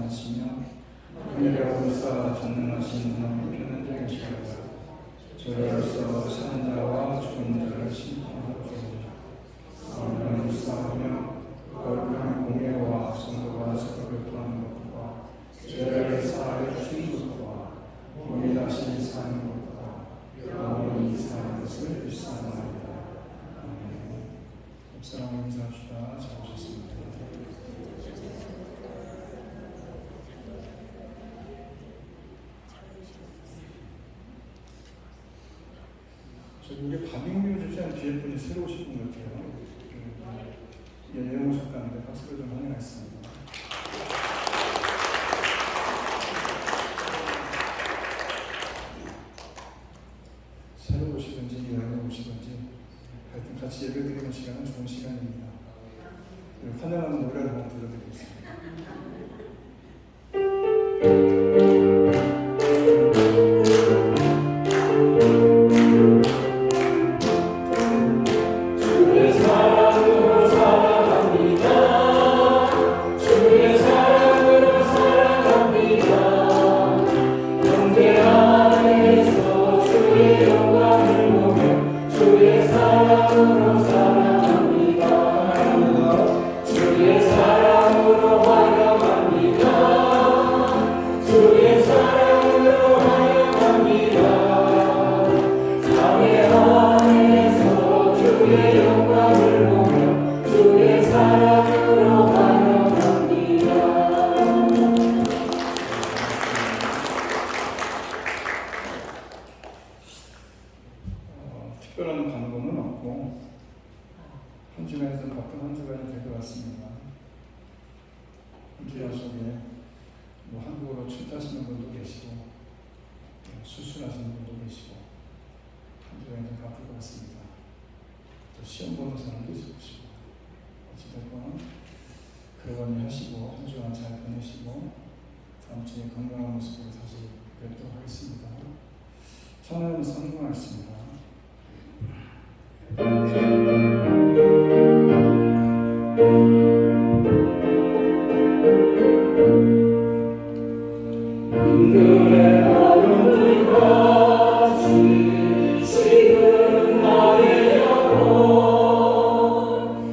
전능하시며 하늘의 권사 전능하신 하나님 편한 자이시로다. 저로서 사는 자와 죽은 자를 심판하고 성령을 싸우며 거룩한 공예와 성도가 서로 교통하는 것과 죄를 사하여 주신 것과 몸이 다시 사는 것과 영원히 사는 것을 일삼아나이다. 아멘. 옆사람 인사합시다. 잘 오셨습니다. 우리 박영규 주장 뒤에 분이 새로 오신 분 같아요. 예영 오셨다는데 박수를 좀 환영했습니다. 새로 오시든지 여행 오시든지 하여튼 같이 예배드리는 시간은 좋은 시간입니다. 환영하는 노래를 한번 들려드리겠습니다. 특별한 광고는 없고 한 주간에서 바쁜 한 주간이 될 것 같습니다. 한 주간 속에 한국어로 출타하시는 분도 계시고 수술하시는 분도 계시고 한 주간이 좀 바쁠 것 같습니다. 또 시험 보는 사람도 있을 것이고 어찌됐건 그러니 하시고 한 주간 잘 보내시고 다음 주에 건강한 모습으로 다시 뵙도록 하겠습니다. 찬양은 성공하겠습니다. 인근의 어둠 같이 식은 나의 영혼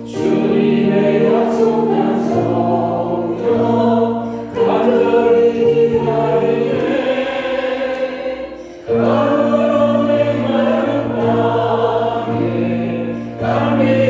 주님의 약속한 성령 간절히 기다리네. 가물어 메마른 땅에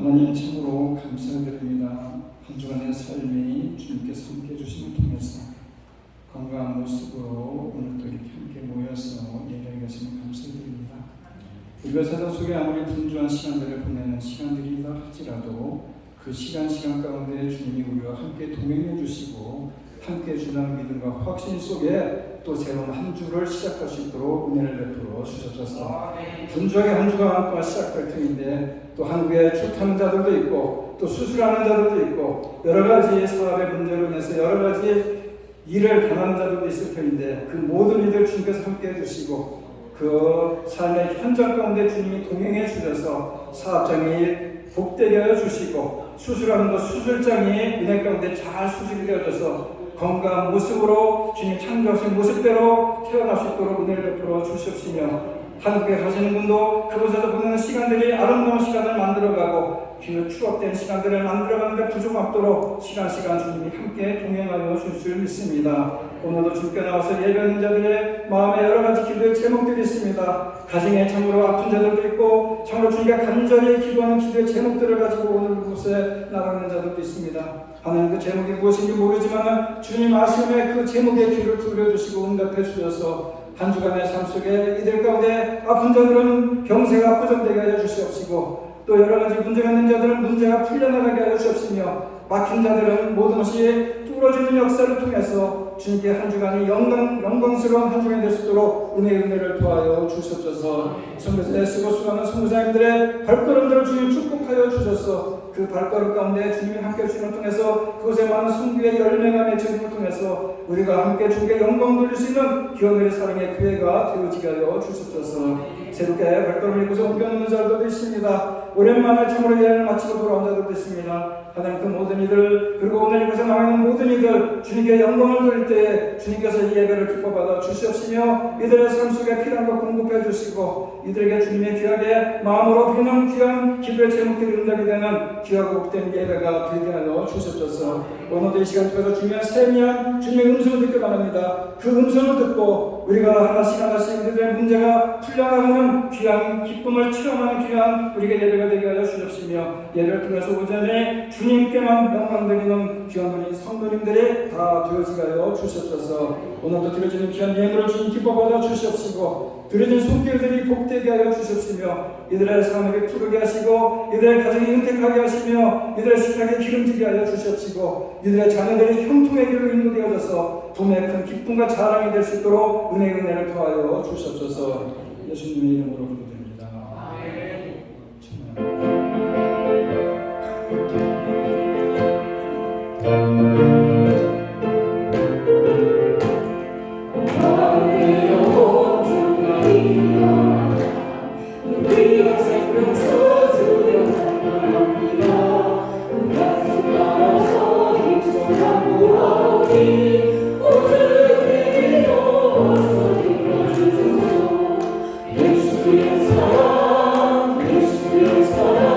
하나님 참으로 감사드립니다. 한 주간의 삶이 주님께서 함께 해주심을 통해서 건강한 모습으로 오늘 또 이렇게 함께 모여서 예배하게 하시면 감사드립니다. 우리가 세상 속에 아무리 분주한 시간들을 보내는 시간들이라 할지라도 그 시간 가운데 주님이 우리와 함께 동행해 주시고 함께 해준다는 믿음과 확신 속에 또 새로운 한 주를 시작할 수 있도록 은혜를 베풀어 주셔서 분주하게 한 주가 또 시작될 터인데 또 한국에 출타는 자들도 있고 또 수술하는 자들도 있고 여러 가지 사업의 문제로 인해서 여러 가지 일을 당하는 자들도 있을 터인데 그 모든 이들 주님께서 함께 해주시고 그 삶의 현장 가운데 주님이 동행해 주셔서 사업장이 복되게 하여 주시고 수술하는 것 수술장이 은혜 가운데 잘 수술이 되어져서 건강한 모습으로 주님이 창조하신 모습대로 태어날 수 있도록 은혜를 베풀어 주시옵시며 한국에 가시는 분도 그곳에서 보내는 시간들이 아름다운 시간을 만들어가고 그 추억된 시간들을 만들어가는데 부족 없도록 시간 주님이 함께 동행하여 줄 줄 믿습니다. 오늘도 주께 나와서 예배하는 자들의 마음에 여러 가지 기도의 제목들이 있습니다. 가정에 참으로 아픈 자들도 있고 참으로 주님께 간절히 기도하는 기도의 제목들을 가지고 오늘 그곳에 나가는 자들도 있습니다. 하나님 그 제목이 무엇인지 모르지만 주님 아시음에 그 제목에 귀를 기울여주시고 응답해 주셔서 한 주간의 삶 속에 이들 가운데 아픈 자들은 병세가 호전되게 하여 주시옵시고 또 여러 가지 문제가 있는 자들은 문제가 풀려나가게 하여 주옵시며 막힌 자들은 모든 것이 뚫어지는 역사를 통해서 주님께 한 주간이 영광스러운 한 주간이 될 수 있도록 은혜를 도하여 주시옵소서. 선교사에 쓰고 수고하는 선교사님들의 발걸음들을 주님 축복하여 주셔서 그 발걸음 가운데 주님이 함께 해주심을 통해서 그곳에 많은 성교의 열매가 맺혀짐을 통해서 우리가 함께 주님께 영광 돌릴 수 있는 기원의 사랑의 교회가 되어지게 하여 주시옵소서. 새롭게 발걸음을 입고서 옮겨놓는 자들도 있습니다. 오랜만에 참으로 여행을 마치고 돌아온 자들도 있습니다. 하나님 그 모든 이들 그리고 오늘 이곳에 나와있는 모든 이들 주님께 영광을 돌릴 때에 주님께서 이 예배를 기뻐받아 주시옵시며 이들의 삶 속에 필요한 것 공급해 주시고 이들에게 주님의 귀하게 마음으로 비는 귀한 기도의 제목들이 응답이 되는 귀하고 복된 예배가 되게 하여 주시옵소서. 오늘도 이 시간 통해서 주님의 세미한 주님의 음성을 듣기 바랍니다. 그 음성을 듣고 우리가 하나씩 우리들의 문제가 풀려나가는 귀한 기쁨을 체험하는 귀한 우리가 예배가 되게 하여 주시옵시며 예배를 통해서 오전에 주님께만 영광드리는 귀한 우리 성도님들이 다 되어지게 하여 주시옵소서. 오늘도 드려지는 귀한 예물을 주님 기뻐받아 주시옵시고 드려진 손길들이 복되게 하여 주시옵시며 이들의 삶을 푸르게 하시고 이들의 가정이 은택하게 하시며 이들의 식탁에 기름지게 하여 주시옵시고 이들의 자녀들이 형통의 길로 인도되어져서 봄의 큰 기쁨과 자랑이 될 수 있도록 은혜를 더하여 주시옵소서. 예수님의 이름으로 기도드립니다. 예수의 사랑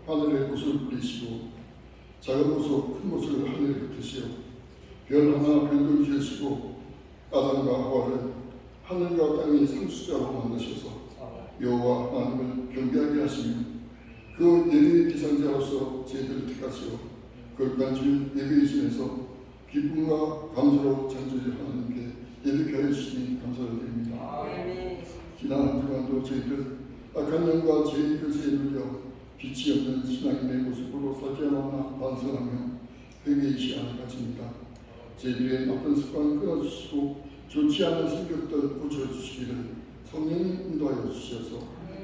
하늘의 옷을 뿌리시고 작은 옷을 큰 옷을 하늘에 흩으시어 별 하나 별도 지으시고 아담과 하와를 하늘과 땅의 상수자로 만드셔서 여호와 하나님을 경배하게 하시며 그 예배의 대상자로서 저희들을 택하시어 거룩한 예배의 신에서 기쁨과 감사로 찬송을 하나님께 예배케 하여 주시니 감사를 드립니다. 지난 한 주간도 저희들 악한 영과 죄의 것에 눌려 빛이 없는 신앙인의 모습으로 살지 않았나 반성하며 회개의 시간을 가집니다. 저희들의 나쁜 습관을 끊어주시고 좋지 않은 성격들 고쳐주시기를 성령님 인도하여 주셔서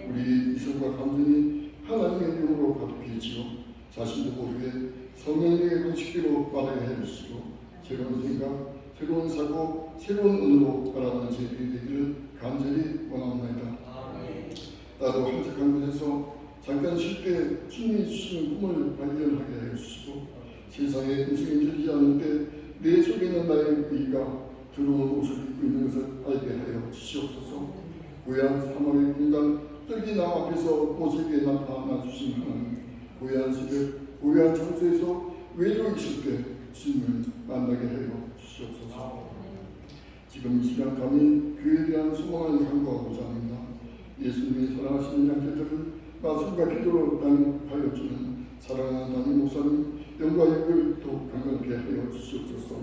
우리 이성과 감정이 하나님의 영으로 가득해지고 자신도 모르게 성령님의 방식대로 말하게 해주시고 새로운 생각, 새로운 사고, 새로운 은으로 바라보는 저희들이 되기를 간절히 원합니다. 나도 한적한 곳에서 잠깐 쉴 때 주님이 주시는 꿈을 발견하게 해주시고 세상에 음식이 들지 않을 때 내 속에 있는 나의 의가 들어온 옷을 입고 있는 것을 알게 하여 주시옵소서. 고향 사막의 공간 뜰기 남 앞에서 모세에게 나타나 주신 하나님, 고향 새벽 고향 장소에서 외로워 있을 때 주님을 만나게 하여 주시옵소서. 지금 이 시간 감히 교회에 대한 소망을 간구하고자 합니다. 예수님이 사랑하시는 양떼들을 말씀과 기도로 양육하여 주는 사랑하는 담임 목사님 영과 육을 더욱 강건케 하여 주시옵소서.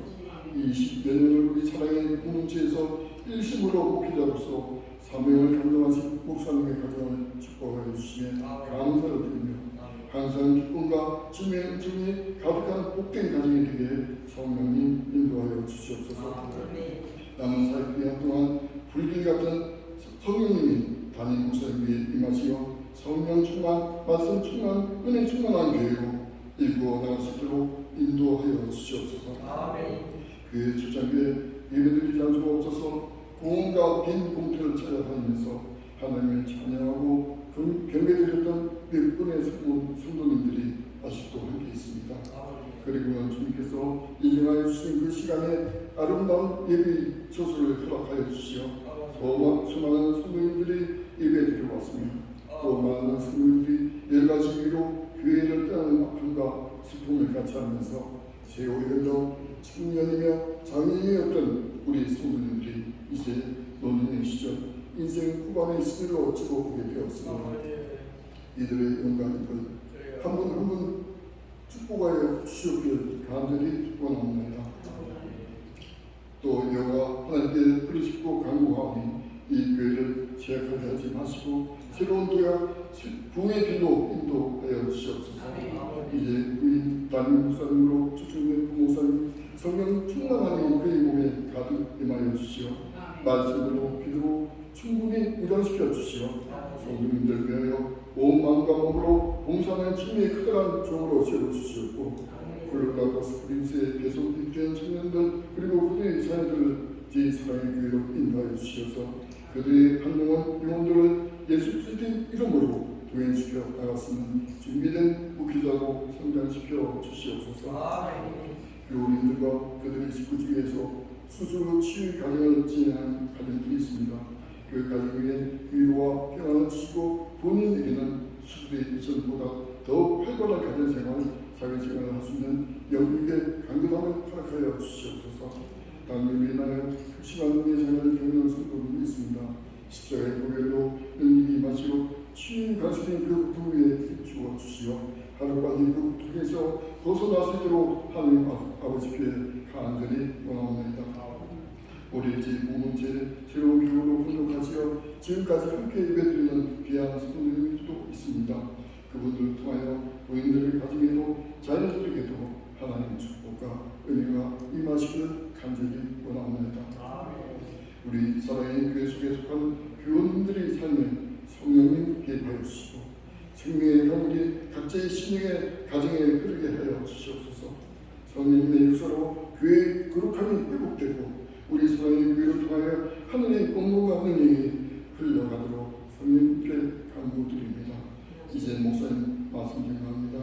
이 20여 년을 우리 사랑의 공동체에서 일심으로 목회자로서 사명을 감당하신 목사님의 가정을 축복하여 주시며 감사를 드리며 항상 기쁨과 주님의 은총이 가득한 복된 가정이 되게 성령님 인도하여 주시옵소서. 남은 사역 기간 동안 불길 같은 성령님이 담임 목사님 위에 임하시어 성령 충만, 말씀 충만, 은혜 충만한 교회로 일구어 나갈 수 있도록 인도하여 주시옵소서. 교회 출장교회 예배드릴 장소가 없어서 공원과 빈 공터를 찾아다니면서 하나님을 찬양하고 경배드렸던 몇 분의 성도님들이 아직도 함께 있습니다. 그리고 주님께서 예정하여 주신 그 시간에 아름다운 예배 처소를 허락하여 주시어 수많은 성도님들이 예배드리러 왔으며 또 많은 성도님들이 여러 가지 이유로 교회를 떠나는 아픔과 슬픔을 같이 하면서 세월이 흘러 청년이며 장애인이었던 우리 성도님들이 이제 노년의 시절 인생 후반의 시대로 접어보게 되었습니다. 이들의 영광을 한 분 한 분 축복하여 주시옵기를 간절히 원합니다. 또 여호와 하나님께 부르짖고 간구하오니 이 교회를 제약하게 하지 마시고 새로운 도약 부의 길로 인도하여 주시옵소서. 이제 우리 담임 목사님으로 추천된 부목사님 성령 충만함이 그의 몸에 가득 임하여 주시어 말씀으로 기도로 충분히 무장시켜 주시어 성도님들 위하여 온 마음과 몸으로 봉사하는 주님의 크다란 종으로 세워주시옵고 콜로라도 스프링스에 계속 입대한 청년들 그리고 그들의 자녀들을 제 사랑의 교회로 인도하여 주셔서 그들의 한 영혼들을 예수 그리스도의 이름으로 도인시켜 나갔으면 준비된 목회자로 성장시켜 주시옵소서. 교우님들과 그들의 식구 중에서 수술로 치유 가정을 진행하는 가정들이 있습니다. 그 가정에 위로와 평안을 주시고 본인에게는 수술의 이전보다 더 활발한 가정생활, 사회생활을 할 수 있는 영육의 강건함을 허락하여 주시옵소서. 당뇨로 인하여 극심한 예상을 겪는 성도들이 있습니다. 십자가의 보혈로 능력이 임하시고 치유 가수인 그 부위에 비추어 주시어 하루빨리 그 통해서 벗어날 수 있도록 하나님 아버지께 간절히 원합니다. 우리 제 공동체 새로운 교회로 분석하시어 지금까지 함께 예배드리는 귀한 성도님들도 있습니다. 그분들을 통하여 부인들의 가정에도 자녀들에게도 하나님의 축복과 은혜가 임하시길 간절히 원합니다. 우리 사랑의 교회 속에 속한 교우님들의 삶에 성령님 개입하여 주시고 생명의 강물이 각자의 신령의 가정에 흐르게 하여 주시옵소서. 성령님의 역사로 교회의 거룩함이 회복되고 우리 사랑의 교회를 통하여 하늘의 공로가 능력이 흘러가도록 성령님께 간구드립니다. 이제 목사님 말씀 증거합니다.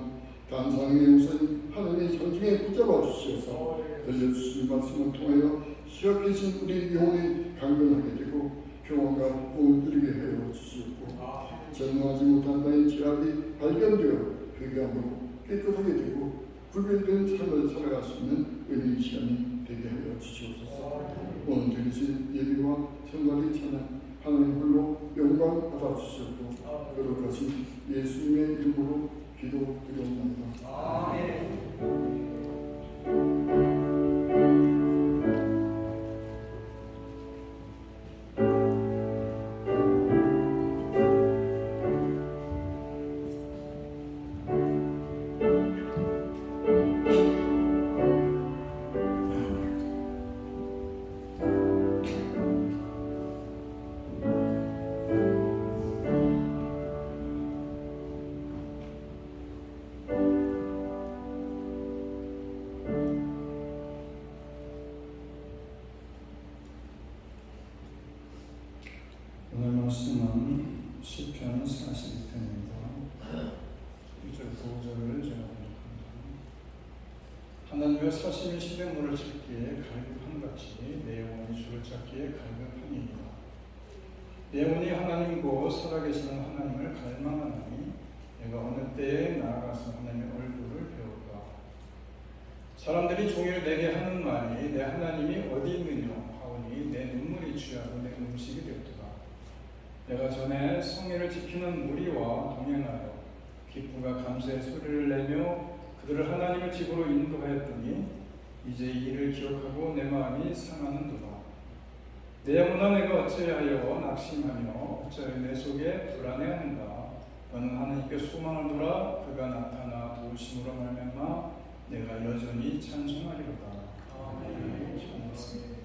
단상의 목사님 하나님의 장중에 붙잡아 주시어서 들려주신 말씀을 통하여 시약해진 우리 영혼이 강건하게 되고 평안과 복을 누리게 하여 주시옵고 전능하지 못한 나의 죄악이 발견되어 회개함으로 깨끗하게 되고 구별된 삶을 살아갈 수 있는 은혜의 시간이 되게 하여 주시옵소서. 오늘 드리신 예비와 성가리 찬양 하나님 홀로 영광 받아주시옵고 거룩하신 예수님의 이름으로 기도드리옵나이다. 아멘. 오늘 말씀은 시편 42편입니다. 1절 9절을 제가 공독합니다. 하나님의 사심이 시냇물을 찾기에 갈급함같이 내 영혼이 주를 찾기에 갈급하니이다. 내 영혼이 하나님 곧 살아계시는 하나님을 갈망하나니 내가 어느 때에 나아가서 하나님의 얼굴을 배울까. 사람들이 종일 내게 하는 말이 내 하나님이 어디 있느냐 하오니 내 눈물이 취하고 내 음식이 되었도다. 내가 전에 성회를 지키는 무리와 동행하여 기쁨과 감사의 소리를 내며 그들을 하나님의 집으로 인도하였더니 이제 이를 기억하고 내 마음이 상하는도다. 내 영혼아 내가 어찌하여 낙심하며 어찌하여 내 속에 불안해하는가. 너는 하나님께 소망을 두라. 그가 나타나 도우심으로 말미암아 내가 여전히 찬송하리로다. 아멘. 기도하겠습니다.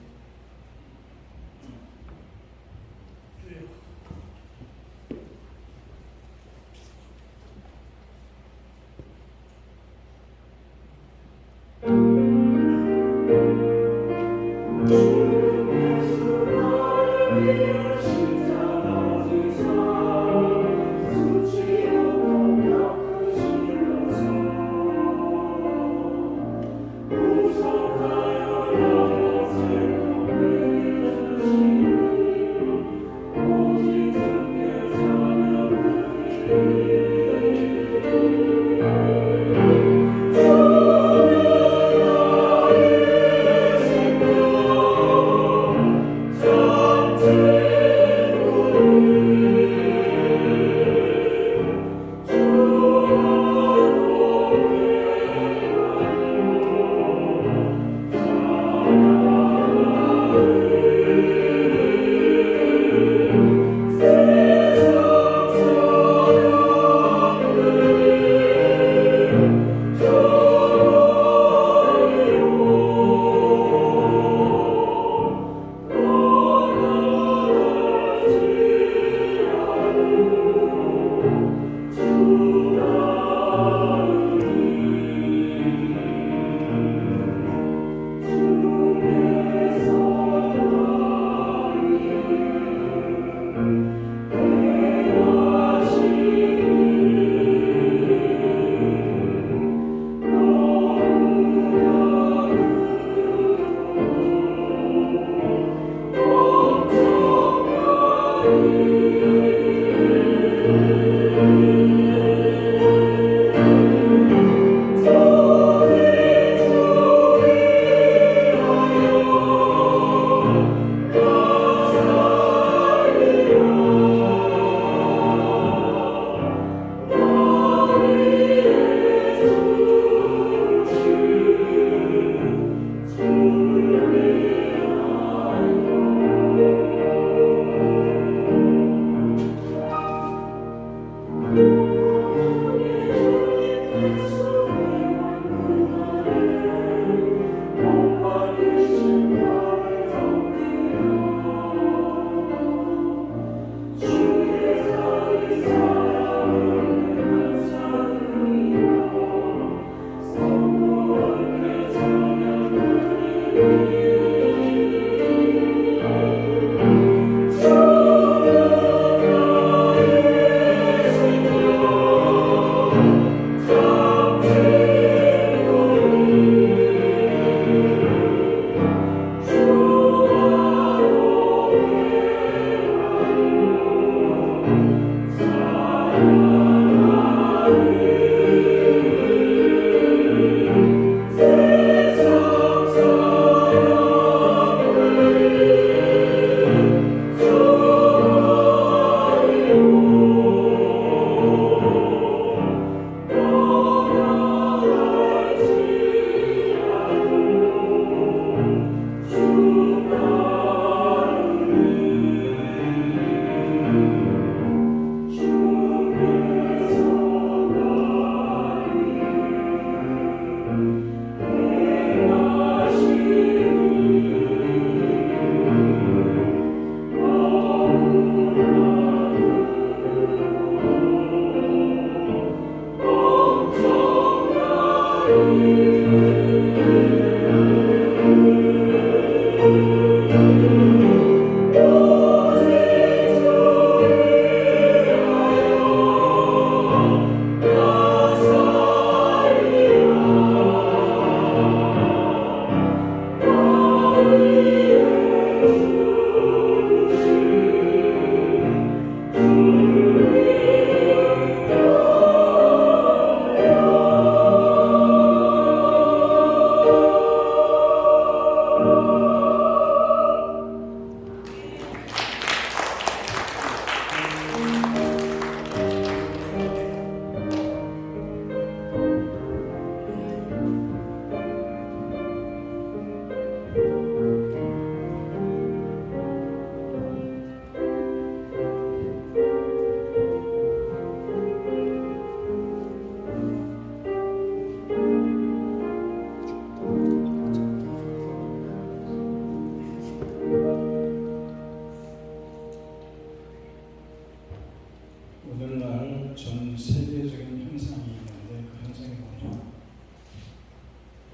오늘날 전 세계적인 현상이 있는데 그 현상이 뭐냐?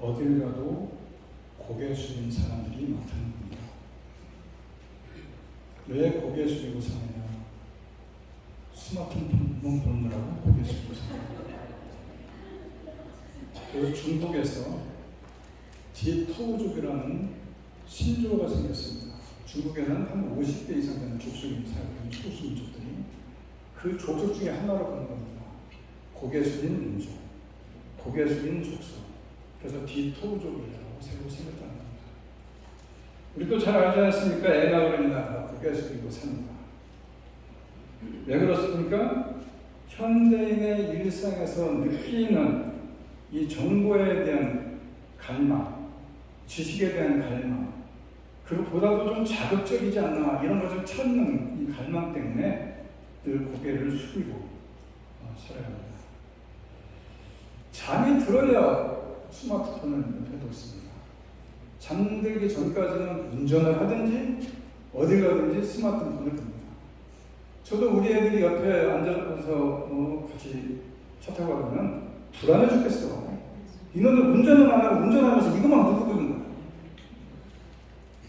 어딜 가도 고개 숙인 사람들이 많다는 겁니다. 왜 고개 숙이고 사느냐? 스마트폰 보느라고 고개 숙이고 사느냐. 그래서 중국에서 디토우족이라는 신조어가 생겼습니다. 중국에는 한 50대 이상 되는 족속이 살고 소수민족들이 그 족속 중에 하나로 보는 겁니다. 고개 숙인 민족, 고개 숙인 족속. 그래서 디토우족이라고 새로 생겼다는 겁니다. 우리도 잘 알지 않습니까? 에나그린이나 고개 숙이고 삽니다. 왜 그렇습니까? 현대인의 일상에서 느끼는 이 정보에 대한 갈망, 지식에 대한 갈망, 그보다도 좀 자극적이지 않나 이런 것을 찾는 이 갈망 때문에 늘 고개를 숙이고 살아야 합니다. 잠이 들어야 스마트폰을 옆에 뒀습니다. 잠들기 전까지는 운전을 하든지 어디 가든지 스마트폰을 듭니다. 저도 우리 애들이 옆에 앉아서 같이 차 타고 가면 불안해 죽겠어. 이놈들 운전은 안 하고 운전하면서 이것만 누르고 있는 거야.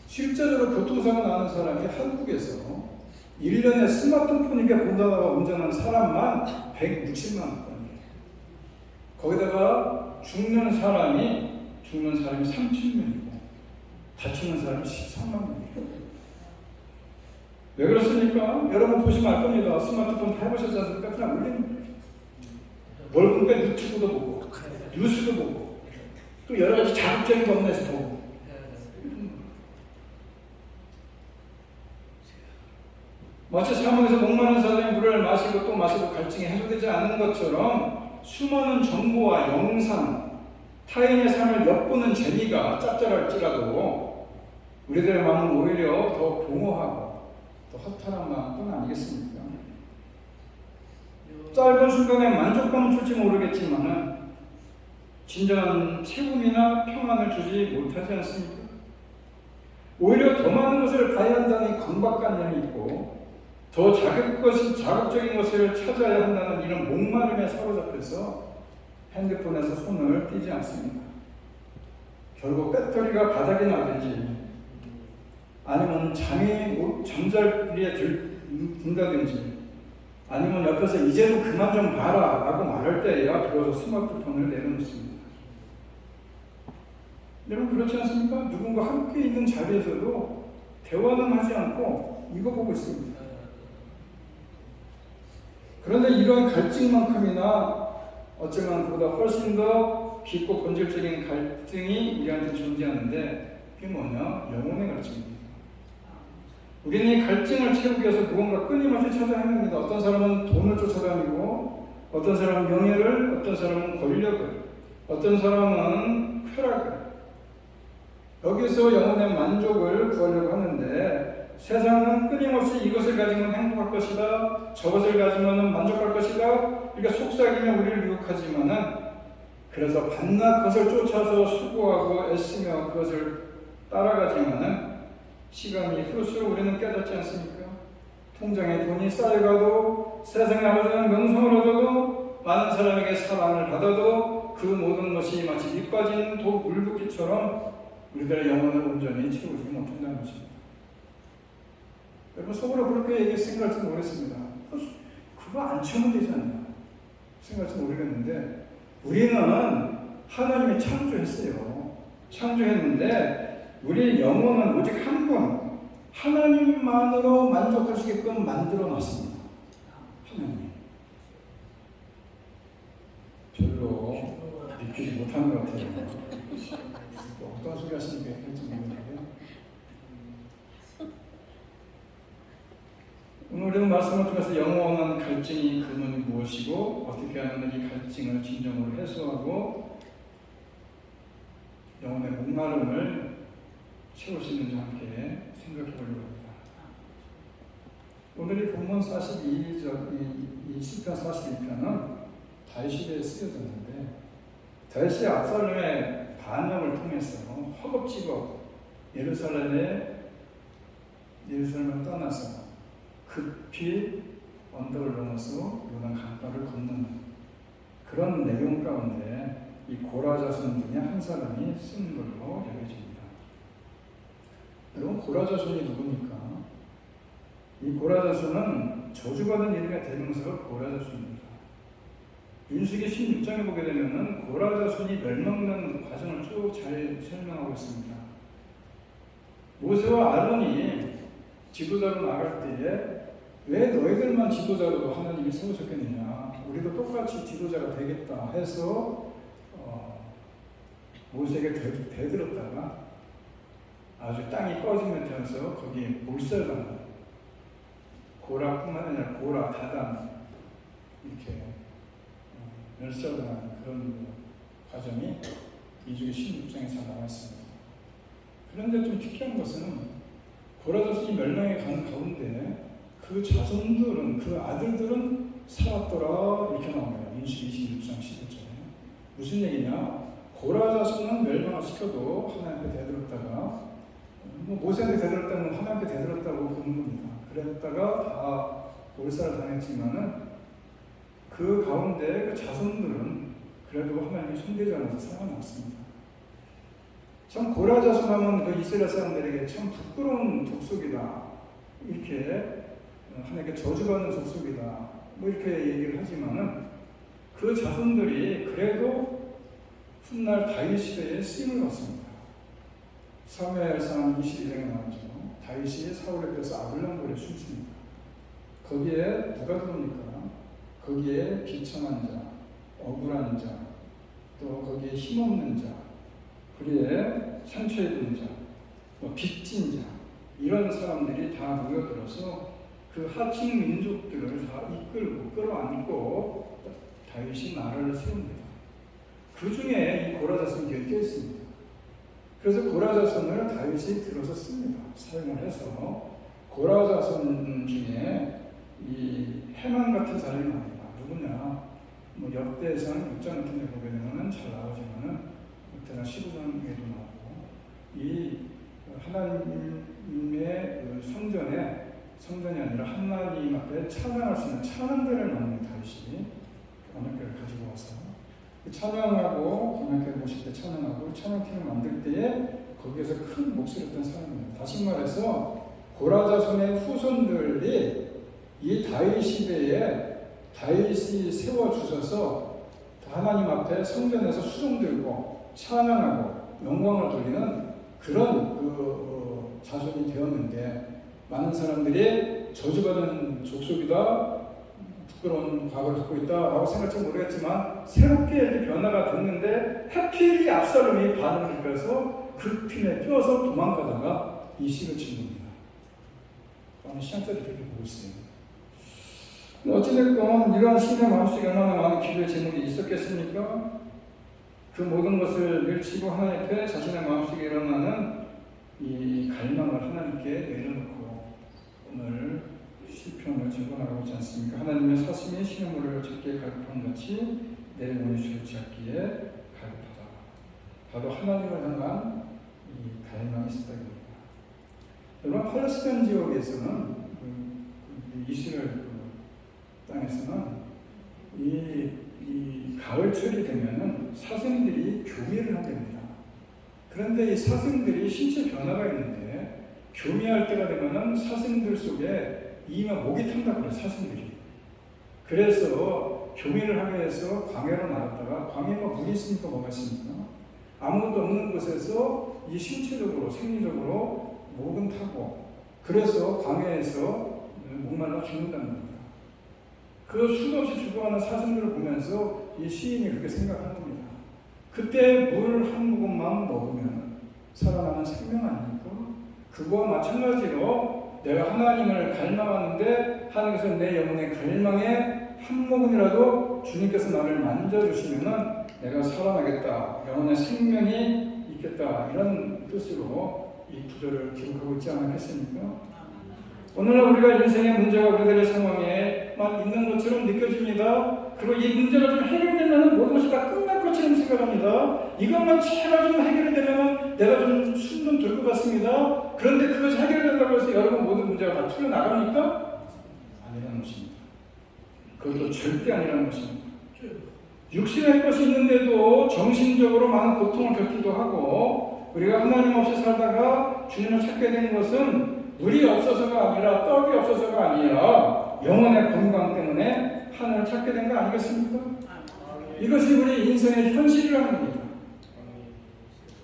실제로 교통사고 나는 사람이 한국에서 1년에 스마트폰이게 보다가 운전하는 사람만 160만 건이에요. 거기다가 죽는 사람이 30명이고 다치는 사람이 13만 명이에요. 왜 그렇습니까? 여러분 보시면 알 겁니다. 스마트폰 다 해보셨지 않습니까? 그냥 올리는 거예요. 넓은 데 유튜브도 보고 뉴스도 보고 또 여러 가지 자극적인 것에서 보고 마치 사막에서 목마른 사람이 물을 마시고 또 마시고 갈증이 해소되지 않는 것처럼 수많은 정보와 영상, 타인의 삶을 엿보는 재미가 짭짤할지라도 우리들의 마음은 오히려 더 공허하고 더 허탈한 마음뿐 아니겠습니까? 짧은 순간에 만족감은 줄지 모르겠지만 진정한 채움이나 평안을 주지 못하지 않습니까? 오히려 더 많은 것을 봐야 한다는 강박관념이 있고 더 자극적인 것을 찾아야 한다는 이런 목마름에 사로잡혀서 핸드폰에서 손을 떼지 않습니다. 결국 배터리가 바닥이 나든지 아니면 잠자리에 든다든지 아니면 옆에서 이제 좀 그만 좀 봐라 라고 말할 때야 비로소 스마트폰을 내려놓습니다. 여러분 그렇지 않습니까? 누군가 함께 있는 자리에서도 대화는 하지 않고 이거 보고 있습니다. 그런데 이런 갈증만큼이나 어쩌면 그보다 훨씬 더 깊고 본질적인 갈증이 우리한테 존재하는데 그게 뭐냐? 영혼의 갈증입니다. 우리는 이 갈증을 채우기 위해서 무언가 끊임없이 찾아 헤맵니다. 어떤 사람은 돈을 쫓아다니고 어떤 사람은 명예를, 어떤 사람은 권력을, 어떤 사람은 쾌락을 여기서 영혼의 만족을 구하려고 하는데 세상은 끊임없이 이것을 가지면 행복할 것이다, 저것을 가지면 만족할 것이다 그러니까 속삭이며 우리를 유혹하지만은 그래서 밤낮 그것을 쫓아서 수고하고 애쓰며 그것을 따라가지만은 시간이 흐를수록 우리는 깨닫지 않습니까? 통장에 돈이 쌓여가도 세상에 아버지는 명성을 얻어도 많은 사람에게 사랑을 받아도 그 모든 것이 마치 밑 빠진 물붓기처럼 우리들의 영혼을 온전히 채우지 못한다는 것입니다. 여러분 속으로 그렇게 생각할지 모르겠습니다. 그거 안 채우면 되지 않나 생각할지 모르겠는데 우리는 하나님이 창조했어요. 창조했는데 우리의 영혼은 오직 한 분, 하나님만으로 만족할 수 있게끔 만들어 놨습니다. 하나님. 별로 믿기지 못하는 것 같아요. 어떤 소리 하시니까 할지 모르겠는데. 오늘 우리는 말씀을 통해서 영원한 갈증이 근원이 무엇이고 어떻게 하면 이 갈증을 진정으로 해소하고 영혼의 목마름을 채울 수 있는지 함께 생각해 보려고 합니다. 오늘의 본문 42절, 이 시편 42편은 다윗에 쓰여졌는데 다윗이 압살롬의 반역을 통해서 허겁지겁 예루살렘을 떠나서 급히 언덕을 넘어서 요단 강가를 건너는 그런 내용 가운데 이 고라 자손 중에 한 사람이 쓴 걸로 여겨집니다. 여러분, 고라 자손이 누굽니까? 이 고라 자손은 저주받은 이름의 대명사가 고라 자손입니다. 민수기 16장에 보게 되면은 고라 자손이 멸망하는 과정을 쭉 잘 설명하고 있습니다. 모세와 아론이 지도자로 나갈 때에 왜 너희들만 지도자로 하나님이 세우셨겠느냐, 우리도 똑같이 지도자가 되겠다 해서 모세에게 대들었다가 아주 땅이 꺼지면서 거기에 몰살당하는, 고라뿐만 아니라 고라, 다단 이렇게 멸살당하는 그런 과정이 민수기 16장에서 나와 있습니다. 그런데 좀 특이한 것은 고라 자손이 멸망에 가는 가운데 그 자손들은, 그 아들들은 살았더라 이렇게 나옵니다. 민수기 26장 11절에. 무슨 얘기냐? 고라 자손은 멸망을 시켜도 하나님께 대들었다가, 모세한테 대들었다면 하나님께 대들었다고 보는 겁니다. 그랬다가 다 몰살을 당했지만은 그 가운데 그 자손들은 그래도 하나님이 손대지 않아서 살아남습니다. 참 고라 자손 하면 그 이스라엘 사람들에게 참 부끄러운 족속이다, 이렇게 하나님께 저주받는 족속이다, 뭐 이렇게 얘기를 하지만은 그 자손들이 그래도 훗날 다윗 시대에 쓰임을 받습니다. 사무엘상 22장에 나오죠. 다윗이 사울에 대해서 아둘람굴에 춤춥니다. 거기에 누가 들어옵니까? 거기에 비천한 자, 억울한 자, 또 거기에 힘없는 자, 그리에 상처 입은 자, 빚진 자, 이런 사람들이 다 모여들어서 그 하층 민족들을 다 이끌고 끌어안고 다윗이 나라를 세웁니다. 그 중에 이 고라 자손이 엮여 있습니다. 그래서 고라 자손을 다윗이 들어서 씁니다. 사용을 해서 고라 자손 중에 이 해만 같은 사람이 나옵니다. 누구냐? 뭐 역대상 6장 같은 데 보게 되면 잘 나오지만은 역대상 15장에도 나오고, 이 하나님의 그 성전이 아니라 하나님 앞에 찬양할 수 있는 찬양대를 만든 다윗이 언약궤를 가지고 와서 찬양하고 언약궤를 모실 때 찬양하고 찬양팀을 만들 때에 거기에서 큰 몫을 했던 사람입니다. 다시 말해서 고라 자손의 후손들이 이 다윗 시대에 다윗이 세워주셔서 하나님 앞에 성전에서 수종 들고 찬양하고 영광을 돌리는 그런 자손이 되었는데, 많은 사람들이 저주받은 족속이다, 부끄러운 과거를 갖고 있다라고 생각할지 모르겠지만 새롭게 이렇게 변화가 됐는데 하필이 압살롬이 반응을 일으켜서 그 팀에 뛰어서 도망가다가 이 시를 친 겁니다. 저는 시험자를 그렇게 보고 있어요. 어찌됐건 이러한 신의 마음속에 얼마나 많은 기도의 제목이 있었겠습니까? 그 모든 것을 밀치고 하나님 앞에 자신의 마음속에 일어나는 이 갈망을 하나님께 내려놓고 오늘 시편을 적어나가고 있지 않습니까? 하나님의 사심이 시냇물을 적게 갈급한 같이 내 원수를 잡기에 갈급하다. 바로 하나님을 향한 이 갈망이 있었다입니다. 여러분, 팔레스타인 지역에서는 이스라엘 땅에서는 이 가을철이 되면은 사슴들이 교미를 한답니다. 그런데 이 사슴들이 신체 변화가 있는데 교미할 때가 되면은 사슴들 속에 이마 목이 탄다고 그래요, 사슴들이. 그래서 교미를 하기 위해서 광야로 나갔다가, 광야가 물이 있으니까 뭐가 있습니까? 아무것도 없는 곳에서 이 신체적으로 생리적으로 목은 타고, 그래서 광야에서 목말라 죽는다는 겁니다. 그 수도 없이 죽어가는 사슴들을 보면서 이 시인이 그렇게 생각한 겁니다. 그때 물 한 모금만 먹으면 살아나는 생명 아닙니까? 그거와 마찬가지로 내가 하나님을 갈망하는데 하나님께서 내 영혼의 갈망에 한 모금이라도 주님께서 나를 만져주시면 내가 살아나겠다, 영혼의 생명이 있겠다, 이런 뜻으로 이 구절을 기록하고 있지 않았겠습니까? 오늘날 우리가 인생의 문제가 우리들의 상황에만 있는 것처럼 느껴집니다. 그리고 이 문제가 좀 해결되면 모든 것이 다 끝날 것처럼 생각합니다. 이것만 제발 좀 해결이 되면 내가 좀 숨 좀 돌 것 같습니다. 그런데 그것이 해결된다고 해서 여러분 모든 문제가 다 풀려나갑니까? 아니라는 것입니다. 그것도 절대 아니라는 것입니다. 육신의 것이 있는데도 정신적으로 많은 고통을 겪기도 하고 우리가 하나님 없이 살다가 주님을 찾게 된 것은 물이 없어서가 아니라 떡이 없어서가 아니라 영혼의 건강 때문에 하나님을 찾게 된 거 아니겠습니까? 이것이 우리 인생의 현실이라는 겁니다.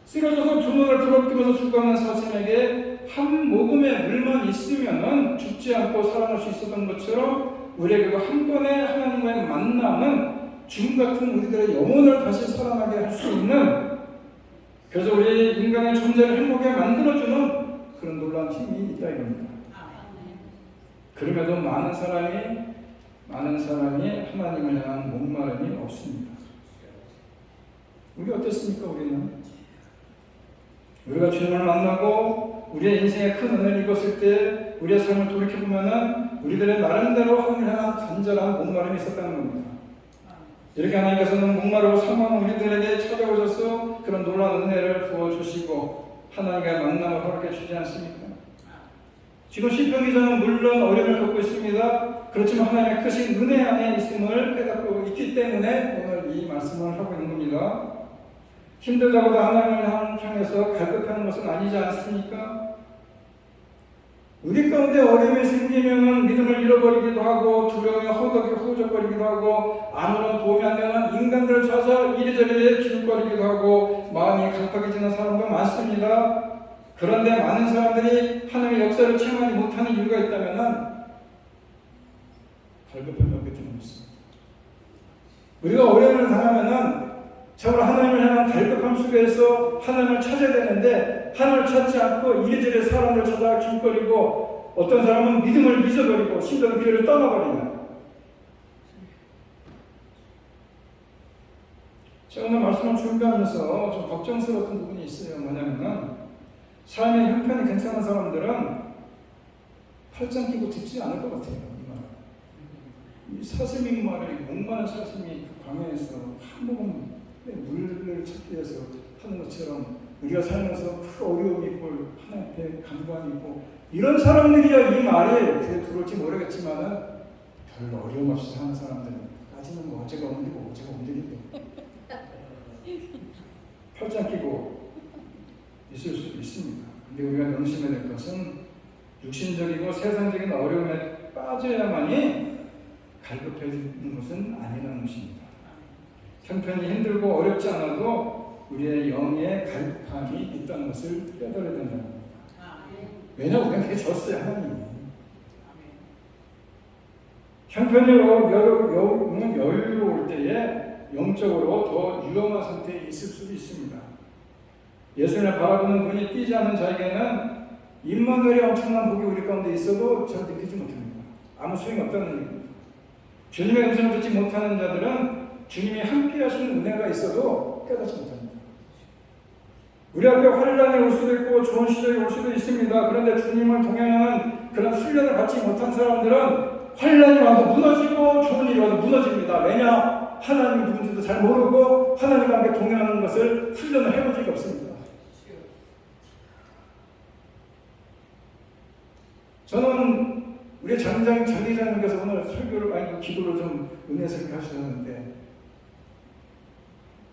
쓰러져서 두 눈을 부릅뜨면서 죽어가는 사슴에게 한 모금의 물만 있으면 죽지 않고 살아날 수 있었던 것처럼 우리에게도 한 번의 하나님과의 만남은 죽음 같은 우리들의 영혼을 다시 살아나게 할 수 있는, 그래서 우리 인간의 존재를 행복하게 만들어주는 그런 놀라운 힘이 있다 이겁니다. 그럼에도 많은 사람이 하나님을 향한 목마름이 없습니다. 우리 어땠습니까? 우리가 주님을 만나고 우리의 인생에 큰 은혜를 입었을 때 우리의 삶을 돌이켜보면 우리들의 나름대로 하나님을 향한 간절한 목마름이 있었다는 겁니다. 이렇게 하나님께서는 목마르고 사모하는 우리들에게 찾아오셔서 그런 놀라운 은혜를 부어주시고 하나님과의 만남을 허락해 주지 않습니까? 지금 시편 기자는 물론 어려움을 겪고 있습니다. 그렇지만 하나님의 크신 은혜 안에 있음을 깨닫고 있기 때문에 오늘 이 말씀을 하고 있는 겁니다. 힘들다고도 하나님을 향해서 갈급하는 것은 아니지 않습니까? 우리 가운데 어려움이 생기면 믿음을 잃어버리기도 하고 두려움에 허우적거리기도 하고 아무런 도움이 안 되는 인간들을 찾아 이리저리 기웃거리기도 하고 마음이 강팍해지는 사람도 많습니다. 그런데 많은 사람들이 하나님의 역사를 체험하지 못하는 이유가 있다면 갈급함이 없기 때문입니다. 우리가 어려움을 당하면 참으로 하나님을 향한 갈급함 속에서 하나님을 찾아야 되는데 하나님을 찾지 않고 이리저리 사람을 찾아 기웃거리고 어떤 사람은 믿음을 잊어버리고 심지어 교회를 떠나버리는, 제가 오늘 말씀을 준비하면서 좀 걱정스러웠던 부분이 있어요. 뭐냐면은 삶의 형편이 괜찮은 사람들은 팔짱 끼고 듣지 않을 것 같아요. 이 사슴이 말에 목마른 사슴이 광야에서 한 모금 물을 찾기 위해서 하는 것처럼 우리가 살면서 큰 어려움이 있고 하나님 앞에 간구함이 있고 이런 사람들이야 이 말이 귀에 들어올지 모르겠지만은 별로 어려움 없이 사는 사람들까지는 뭐 어제가 오늘이고 어제가 오늘인데 팔짱 끼고 있을 수도 있습니다. 근데 우리가 명심해야 될 것은 육신적이고 세상적인 어려움에 빠져야만이 갈급해지는 것은 아니라는 것입니다. 형편이 힘들고 어렵지 않아도 우리의 영의 갈급함이 있다는 것을 깨달아야 된다는 겁니다. 왜냐하면 우리가 그게 졌어요, 하나님이. 형편으로 여유로울 때에 영적으로 더 위험한 상태에 있을 수도 있습니다. 예수님을 바라보는 눈이 띄지 않는 자에게는 임마누엘의 엄청난 복이 우리 가운데 있어도 잘 느끼지 못합니다. 아무 소용이 없다는 얘기입니다. 주님의 음성을 듣지 못하는 자들은 주님이 함께 하시는 은혜가 있어도 깨닫지 못합니다. 우리 앞에 환란이 올 수도 있고 좋은 시절이 올 수도 있습니다. 그런데 주님을 동행하는 그런 훈련을 받지 못한 사람들은 환란이 와도 무너지고 좋은 일이 와도 무너집니다. 왜냐? 하나님이 누군지도 잘 모르고 하나님과 함께 동행하는 것을 훈련을 해본 적이 없습니다. 저는 우리 장기자님께서 오늘 설교를 많이 기도를 좀 은혜스럽게 하셨는데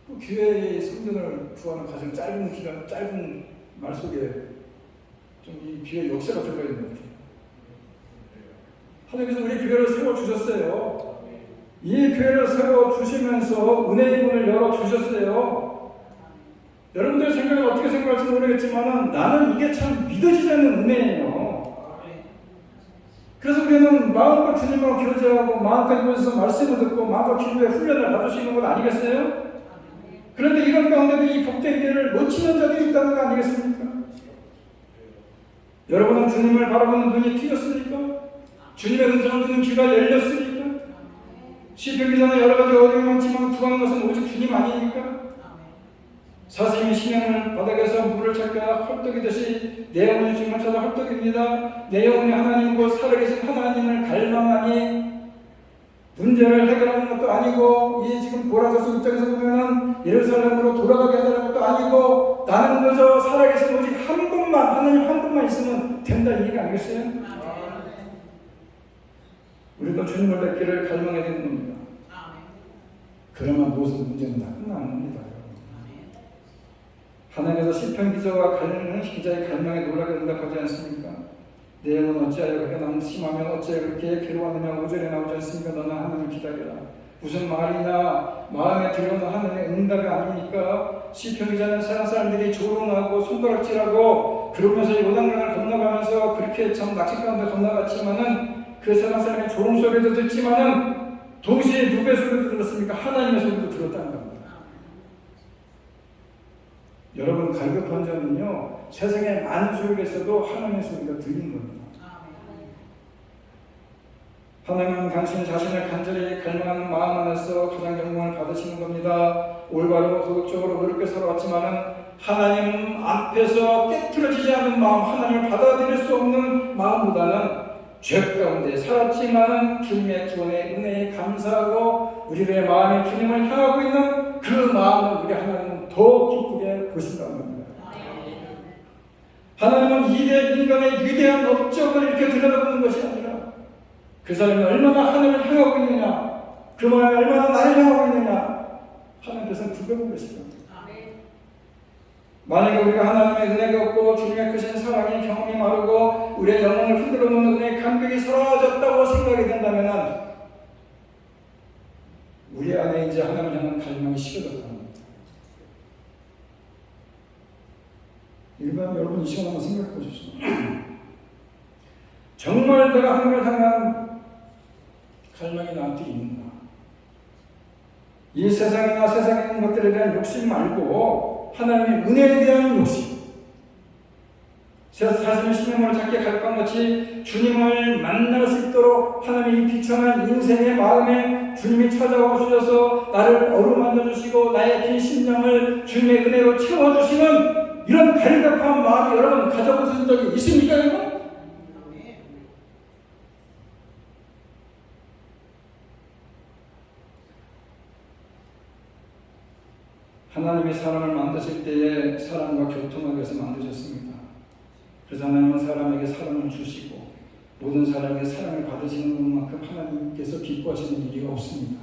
또 교회의 성전을 구하는 가장 짧은 말 속에 좀 이 교회 역사가 들어가 있는 것 같아요. 하나님께서 우리 교회를 세워주셨어요. 이 교회를 세워주시면서 은혜의 문을 열어주셨어요. 여러분들 생각은 어떻게 생각할지 모르겠지만 나는 이게 참 믿어지지 않는 은혜예요. 그래서 우리는 마음껏 주님과 교제하고 마음껏 이곳에서 말씀을 듣고 마음껏 기도의 훈련을 받을 수 있는 것 아니겠어요? 그런데 이런 가운데도 이 복된 기회를 놓치는 자들이 있다는 거 아니겠습니까? 여러분은 주님을 바라보는 눈이 트였습니까? 주님의 음성을 듣는 귀가 열렸습니까? 시편 기자는 여러 가지 어려움이 많지만 구하는 것은 오직 주님 아닙니까? 사슴이 신앙을 바닥에서 물을 찾다가 헐떡이듯이 내 영혼이 주님을 찾아 헐떡입니다. 내 영혼이 하나님이고 살아계신 하나님을 갈망하니 문제를 해결하는 것도 아니고 이 지금 고라서서 입장에서 보면은 예루살렘으로 돌아가게 하는 것도 아니고 나는 그저 살아계신 오직 한 분만 하나님 한 분만 있으면 된다 이 얘기 아니겠어요? 우리도 주님을 뵙기를 갈망해야 되는 겁니다. 그러면 모든 문제는 다 끝나는 겁니다. 하나님께서 시편 기자와 기자의 갈망에 놀라게 응답하지 않습니까? 내 영혼 어찌하여 그렇게 낙심하면 어찌하여 그렇게 괴로워하느냐. 5절에 나오지 않습니까? 너는 하나님을 기다려라. 무슨 말이냐? 마음에 들어오는 하나님의 응답이 아닙니까? 시편 기자는 세상 사람들이 조롱하고 손가락질하고 그러면서 요단강을 건너가면서 그렇게 참 낚시 가운데 건너갔지만은 그 세상 사람의 조롱 소리도 듣지만은 동시에 누구의 소리도 들었습니까? 하나님의 소리도 들었다는 겁니다. 여러분, 갈급한 자는요, 세상에 많은 소리가 있어도 하나님의 소리가 들리는 겁니다. 하나님은 당신 자신을 간절히 갈망하는 마음 안에서 가장 영광을 받으시는 겁니다. 올바르고 도덕적으로 어렵게 살아왔지만은 하나님 앞에서 깨트려지지 않은 마음, 하나님을 받아들일 수 없는 마음보다는 죄 가운데 살았지만은 주님의 구원의 은혜에 감사하고 우리들의 마음에 주님을 향하고 있는 그 마음을 우리 하나님은 더 기쁘게 보신다는 겁니다. 하나님은 인간의 위대한 업적을 이렇게 들여다보는 것이 아니라 그 사람이 얼마나 하나님을 향하고 있느냐, 그 마음이 얼마나 나를 향하고 있느냐, 하나님께서는 그걸 보시는 겁니다. 만약에 우리가 하나님의 은혜가 없고 주님의 크신 사랑의 경험이 마르고 우리의 영혼을 흔들어 놓는 은혜의 감격이 사라졌다고 생각이 된다면 우리 안에 이제 하나님을 향한 갈망이 식어졌다는 겁니다. 일반 여러분 이 시간 한번 생각해 보십시오. 정말 내가 하나님을 향한 갈망이 나한테 있는가? 이 세상이나 세상에 있는 것들에 대한 욕심 말고 하나님의 은혜에 대한 욕심, 자신의 신념을 찾게 갈것 같이 주님을 만날 수 있도록 하나님의 비천한 인생의 마음에 주님이 찾아오셔서 나를 어루만져 주시고 나의 빈 심령을 주님의 은혜로 채워주시는 이런 갈급한 마음이 여러분 가져보신 적이 있습니까, 여러분? 하나님이 사람을 만드실 때에 사람과 교통하기 위해서 만드셨습니다. 그래서 하나님은 사람에게 사랑을 주시고 모든 사람에게 사랑을 받으시는 것만큼 하나님께서 기뻐하시는 일이 없습니다.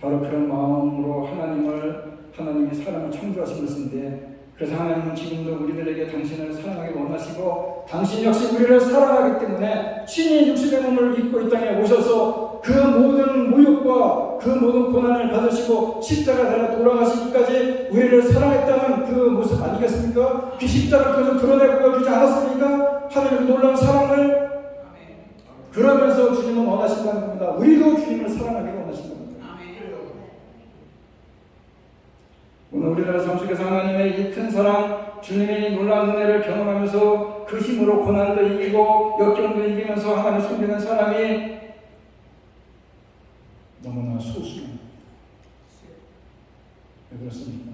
바로 그런 마음으로 하나님이 사랑을 창조하신 것인데, 그래서 하나님은 지금도 우리들에게 당신을 사랑하기 원하시고 당신 역시 우리를 사랑하기 때문에 친히 육신의 몸을 입고 이 땅에 오셔서 그 모든 모욕과 그 모든 고난을 받으시고 십자가 달려 돌아가시기까지 우리를 사랑했다는 그 모습 아니겠습니까? 그 십자가를 통해서 드러내 보여주지 않았습니까? 하나님의 놀라운 사랑을. 그러면서 주님은 원하신다는 겁니다. 우리도 주님을 사랑하기를 원하신다는 겁니다. 오늘 우리나라 삶 속에서 하나님의 이 큰 사랑, 주님의 놀라운 은혜를 경험하면서 그 힘으로 고난도 이기고 역경도 이기면서 하나님을 섬기는 사람이 너무나 소수입니다. 왜 그렇습니까?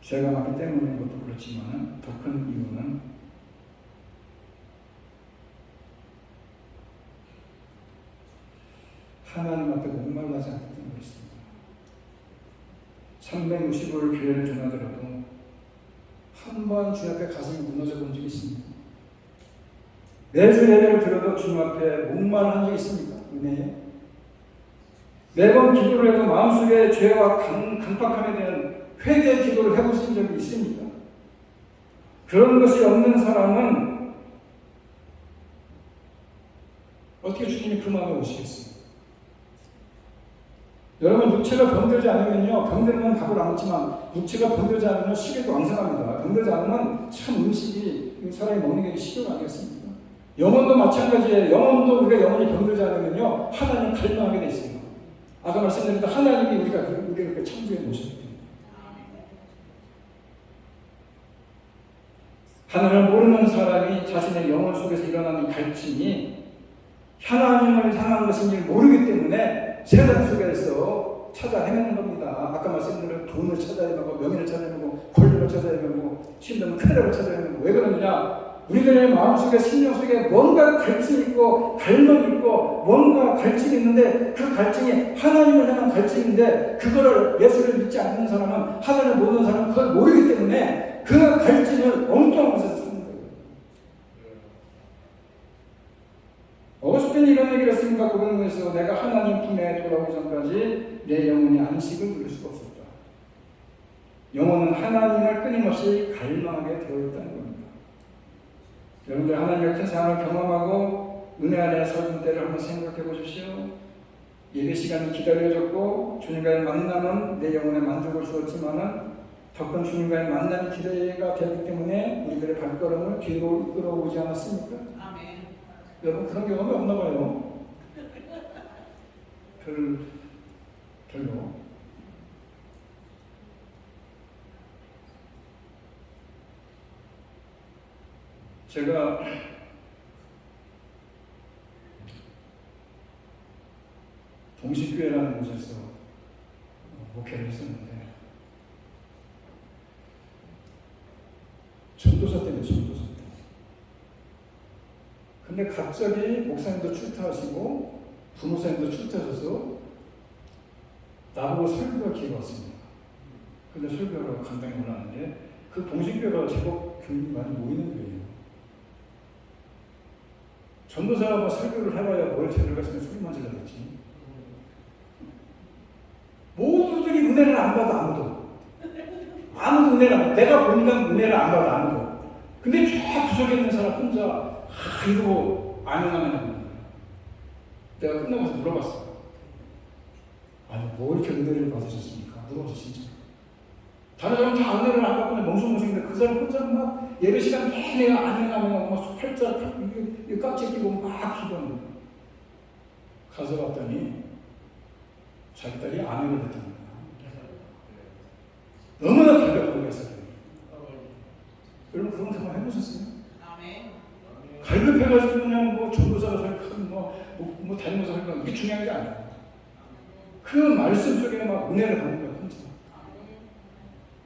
죄가 많기 때문인 것도 그렇지만 더 큰 이유는 하나님 앞에 목말라지 않기 때문에 있습니다. 360을 교회를 전하더라도 한 번 주 앞에 가슴이 무너져 본 적이 있습니다. 매주 예배를 들어도 주님 앞에 목말한 적이 있습니까? 은혜에. 매번 기도를 해도 마음속에 죄와 강팍함에 대한 회개 기도를 해보신 적이 있습니까? 그런 것이 없는 사람은 어떻게 주님이 그 마음에 오시겠어요? 여러분, 육체가 병들지 않으면요, 병들면 밥을 안 먹지만 육체가 병들지 않으면 식욕이 왕성합니다. 병들지 않으면 참 음식이 사람이 먹는 게 식욕 아니겠습니까? 영혼도 마찬가지예요. 영혼도 우리가 영혼이 병들지 않으면요, 하나님 갈망하게 돼 있습니다. 아까 말씀드린 하나님이 우리가 그렇게 창조해 놓으셨기 때문에. 하나님을 모르는 사람이 자신의 영혼 속에서 일어나는 갈증이 하나님을 향한 것인지 모르기 때문에 세상 속에서 찾아 헤매는 겁니다. 아까 말씀드린 돈을 찾아 헤매고 명예를 찾아 헤매고 권력을 찾아 헤매고 심지어는 쾌락을 찾아 헤매고. 왜 그러느냐? 우리들의 마음속에 심령 속에 뭔가 갈증이 있고 갈망이 있고 뭔가 갈증이 있는데 그 갈증이 하나님을 향한 갈증인데 그거를 예수를 믿지 않는 사람은, 하나님을 모르는 사람은 그걸 모르기 때문에 그 갈증을 엉뚱한 곳에서 쓰는 거예요. 어거스틴이 이런 얘기를 했습니다. 고백문에서 내가 하나님 품에 돌아오기 전까지 내 영혼이 안식을 누릴 수가 없었다. 영혼은 하나님을 끊임없이 갈망하게 되어 있다는 겁니다. 여러분들 하나님의 큰 사랑을 경험하고 은혜 안에 서는 때를 한번 생각해 보십시오. 예배 시간이 기다려졌고 주님과의 만남은 내 영혼에 만족을 주었지만은 더 큰 주님과의 만남이 기대가 되기 때문에 우리들의 발걸음을 뒤로 이끌어오지 않았습니까? 아멘. 여러분 그런 경험이 없나 봐요. 별로. 제가 동식교회라는 곳에서 목회를 했었는데 전도사 때문에. 근데 갑자기 목사님도 출타하시고 부목사님도 출타하셔서 나보고 설교가 기회가 왔습니다. 근데 설교가 강당에 올라왔는데 그 동식교회가 제법 교인이 많이 모이는 교회예요. 전도사가 설교를 해봐야 뭘 제대로 갔으면 소리만 질러댔지. 모두들이 은혜를 안 받아. 아무도 은혜를 안 받아. 내가 보니까 은혜를 안 받아. 아무도. 근데 저 구석에 있는 사람 혼자 이러고 아멘하는 거예요. 내가 끝나고서 물어봤어. 아니 뭐 이렇게 은혜를 받으셨습니까? 물어봤어 진짜. 다른 사람은 다 은혜를 안 받고 멍청멍청인데 그 사람 혼자 막 예배 시간 내내 아멘하면 막 팔자 이게 깍지 끼고 막 기도하는 거예요. 가서 봤더니 자기 딸이 아멘을 했다는 거야. 너무나 갈급하고 했어요. 여러분 그런 경험 해보셨어요? 아멘. 갈급해가지고 그냥 뭐 전도사가 설교하고 뭐 다니면서 설교하고 이게 중요한 게 아니야. 그 말씀 속에 막 은혜를 받는 거야 혼자.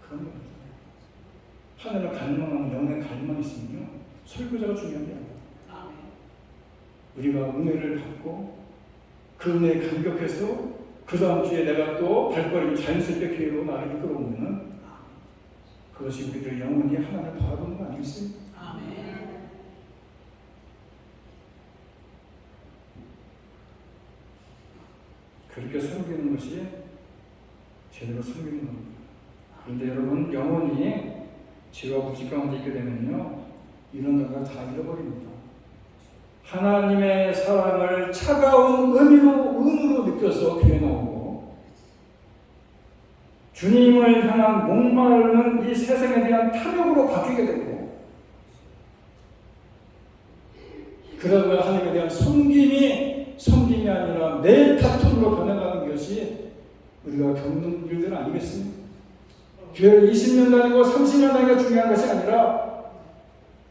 그런 겁니다. 하늘을 갈망하는 영의 갈망이 있으면요 설교자가 중요한 게 아니야. 우리가 은혜를 받고 그 은혜에 감격해서 그 다음 주에 내가 또 발걸음을 자연스럽게 교회로 나를 이끌어오면은 그것이 우리들의 영혼이 하나님을 바라보는 거 아니겠어요? 아멘. 그렇게 섬기는 것이 제대로 섬기는 겁니다. 그런데 여러분 영혼이 죄와 무지 가운데 있게 되면요 이런 것을 다 잃어버립니다. 하나님의 사랑을 차가운 의무로 느껴서 교회 나오고 주님을 향한 목마르는 이 세상에 대한 탐욕으로 바뀌게 되고 그러다 하나님에 대한 섬김이 아니라 내 다툼으로 변해가는 것이 우리가 겪는 일들 아니겠습니까? 교회를 20년 다니고 30년 다니기가 중요한 것이 아니라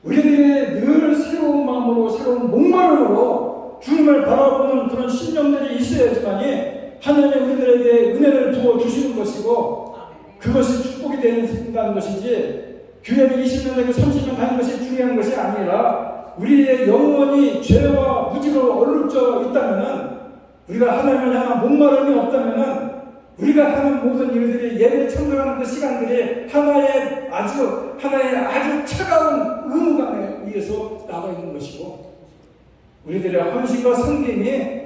우리들이 늘 새로운 마음으로 새로운 목마름으로 주님을 바라보는 그런 신념들이 있어야지만이 하나님의 우리들에게 은혜를 부어주시는 것이고 그것이 축복이 된다는 것이지 교회를 20년 다니고 30년 다니는 것이 중요한 것이 아니라 우리의 영혼이 죄와 무지로 얼룩져 있다면 우리가 하나님을 향한 목마름이 없다면 우리가 하는 모든 일들이 예배에 참석하는 그 시간들이 하나의 아주 차가운 의무감에 의해서 나가 있는 것이고 우리들의 헌신과 섬김이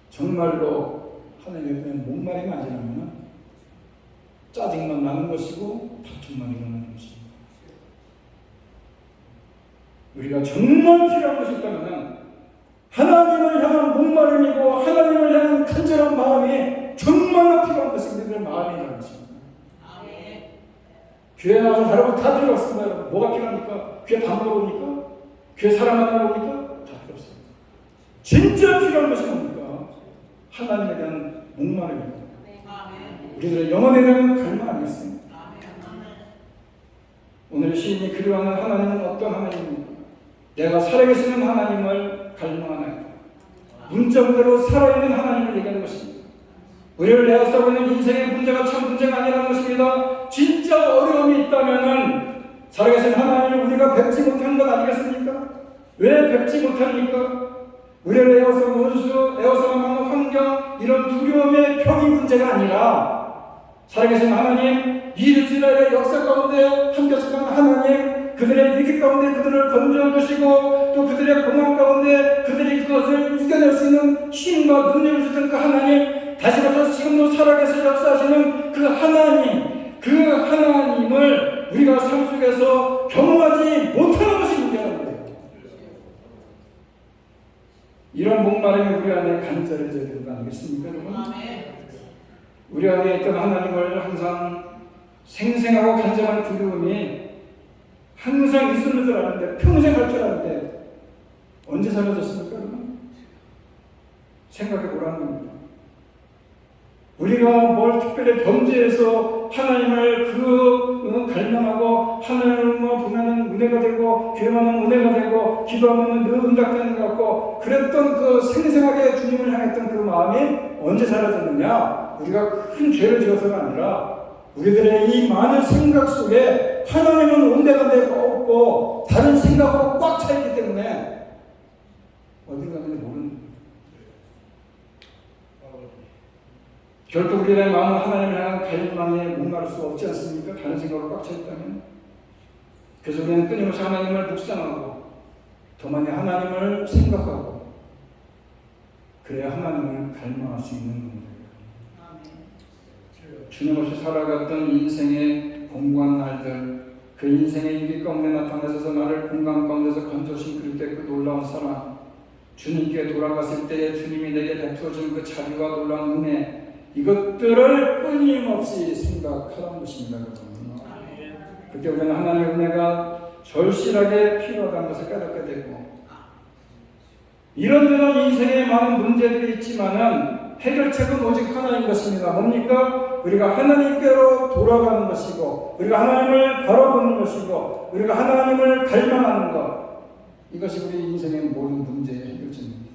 정말로 하나님의 목마름이 아니라면 짜증만 나는 것이고 다툼만 일어나는 것입니다. 우리가 정말 필요한 것이 있다면 하나님을 향한 목마름이고 하나님을 향한 간절한 마음이 정말로 필요한 것이 우리들의 마음이라는 것입니다. 아멘. 교회 나와서 다른 거 다 필요 없습니다. 뭐가 필요합니까? 교회 밥 먹으러 옵니까? 교회 사람 만나러 옵니까? 다 필요 없습니다. 진짜 필요한 것이 뭡니까? 하나님에 대한 목마름입니다. 아멘. 우리들의 영혼에 대한 갈망 아니겠습니까? 아멘. 오늘 시인이 그리워하는 하나님은 어떤 하나님입니까? 내가 살아계시는 하나님을 갈망하나이다. 문자 그대로 살아있는 하나님을 얘기하는 것입니다. 우리를 내어싸고 있는 인생의 문제가 참 문제가 아니라는 것입니다. 진짜 어려움이 있다면은 살아계신 하나님을 우리가 뵙지 못한 것 아니겠습니까? 왜 뵙지 못합니까? 우리를 에워싸고 원수, 에워싸고 만난 환경, 이런 두려움의 벽이 문제가 아니라 살아계신 하나님, 이 이스라엘의 역사 가운데 함께하시는 하나님, 그들의 위기 가운데 그들을 건져주시고 또 그들의 고난 가운데 그들이 그것을 이겨낼 수 있는 힘과 능력을 주신 그 하나님, 다시 말해서 지금도 살아계셔 역사하시는 그 하나님을 우리가 삶 속에서 경험하지 못하는 것이 문제라는 거예요. 이런 목마름이 우리 안에 간절해져야 되는 거 아니겠습니까, 여러분? 우리 안에 있던 하나님을 항상 생생하고 간절한 그리움이 항상 있을 줄 아는데, 평생 할 줄 아는데 언제 사라졌습니까, 여러분? 생각해 보라는 겁니다. 우리가 뭘 특별히 범죄해서 하나님을 갈망하고 하나님을 보면은 은혜가 되고 기도하면 은혜가 되고 기도하면 늘 응답되는 것 같고 그랬던 그 생생하게 주님을 향했던 그 마음이 언제 사라졌느냐? 우리가 큰 죄를 지어서가 아니라 우리들의 이 많은 생각 속에 하나님은 온데간데 없고 다른 생각으로 꽉 차 있기 때문에 어디 가는지 모르는 거예요. 결국 우리의 마음은 하나님을 향한 갈망에 목마를 수 없지 않습니까? 다른 생각으로 꽉 차 있다면. 그래서 우리는 끊임없이 하나님을 묵상하고 더 많이 하나님을 생각하고 그래야 하나님을 갈망할 수 있는 겁니다. 주님 없이 살아갔던 인생의 공고한 날들, 그 인생의 위기 가운데 나타나셔서 나를 공간 가운데서 건져주신 그때 그 놀라운 사랑, 주님께 돌아갔을 때에 주님이 내게 베풀어준 그 자비와 놀라운 은혜, 이것들을 끊임없이 생각하라는 것입니다. 그때 우리는 하나님의 은혜가 절실하게 필요하다는 것을 깨닫게 되고, 이런저런 인생에 많은 문제들이 있지만은 해결책은 오직 하나인 것입니다. 뭡니까? 우리가 하나님께로 돌아가는 것이고, 우리가 하나님을 바라보는 것이고, 우리가 하나님을 갈망하는 것, 이것이 우리 인생의 모든 문제의 해결책입니다.